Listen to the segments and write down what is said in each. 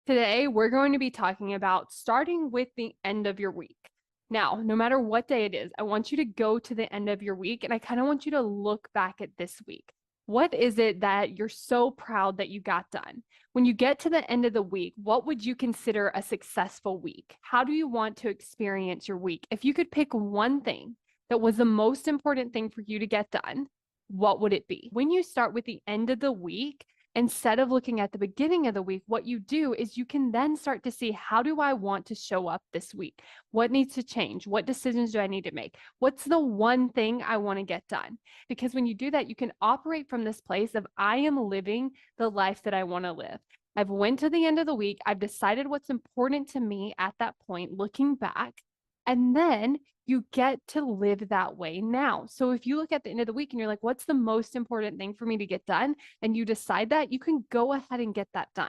Today, we're going to be talking about starting with the end of your week. Now, no matter what day it is, I want you to go to the end of your week and I kind of want you to look back at this week. What is it that you're so proud that you got done? When you get to the end of the week, what would you consider a successful week? How do you want to experience your week? If you could pick one thing that was the most important thing for you to get done, what would it be? When you start with the end of the week, instead of looking at the beginning of the week, what you do is you can then start to see, how do I want to show up this week? What needs to change? What decisions do I need to make? What's the one thing I want to get done? Because when you do that, you can operate from this place of, I am living the life that I want to live. I've went to the end of the week. I've decided what's important to me at that point, looking back. And then you get to live that way now. So if you look at the end of the week and you're like, what's the most important thing for me to get done? And you decide that, you can go ahead and get that done.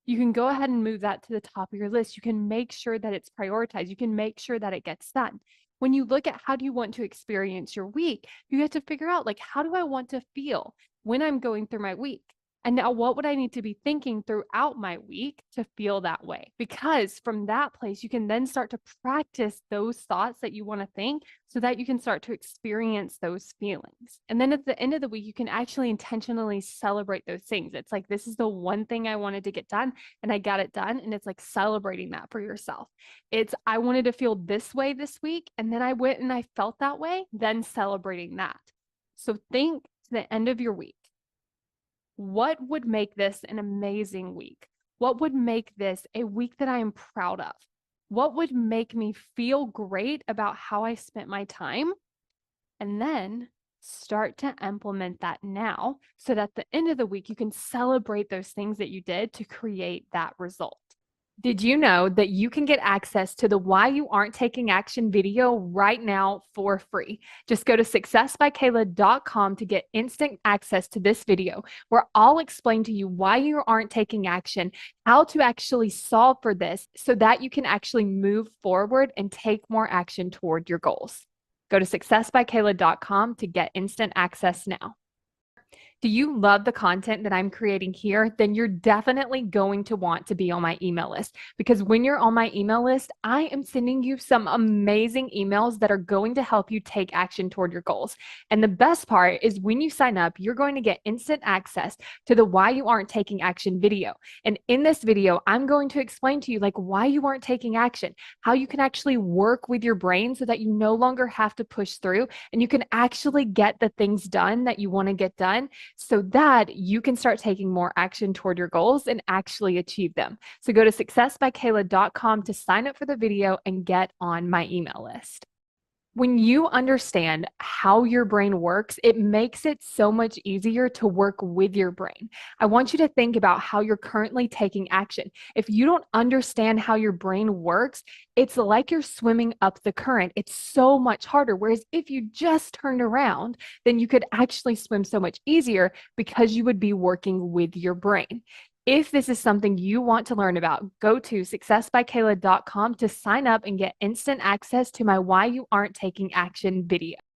You can go ahead and move that to the top of your list. You can make sure that it's prioritized. You can make sure that it gets done. When you look at how do you want to experience your week, you have to figure out, like, how do I want to feel when I'm going through my week? And now what would I need to be thinking throughout my week to feel that way? Because from that place, you can then start to practice those thoughts that you want to think so that you can start to experience those feelings. And then at the end of the week, you can actually intentionally celebrate those things. It's like, this is the one thing I wanted to get done and I got it done. And it's like celebrating that for yourself. It's, I wanted to feel this way this week. And then I went and I felt that way, then celebrating that. So think to the end of your week. What would make this an amazing week? What would make this a week that I am proud of? What would make me feel great about how I spent my time? And then start to implement that now so that at the end of the week, you can celebrate those things that you did to create that result. Did you know that you can get access to the Why You Aren't Taking Action video right now for free? Just go to successbykayla.com to get instant access to this video where I'll explain to you why you aren't taking action, how to actually solve for this so that you can actually move forward and take more action toward your goals. Go to successbykayla.com to get instant access now. Do you love the content that I'm creating here? Then you're definitely going to want to be on my email list, because when you're on my email list, I am sending you some amazing emails that are going to help you take action toward your goals. And the best part is when you sign up, you're going to get instant access to the Why You Aren't Taking Action video. And in this video, I'm going to explain to you like why you aren't taking action, how you can actually work with your brain so that you no longer have to push through and you can actually get the things done that you want to get done, so that you can start taking more action toward your goals and actually achieve them. So go to successbykayla.com to sign up for the video and get on my email list. When you understand how your brain works, it makes it so much easier to work with your brain. I want you to think about how you're currently taking action. If you don't understand how your brain works, it's like you're swimming up the current. It's so much harder. Whereas if you just turned around, then you could actually swim so much easier because you would be working with your brain. If this is something you want to learn about, go to successbykayla.com to sign up and get instant access to my Why You Aren't Taking Action video.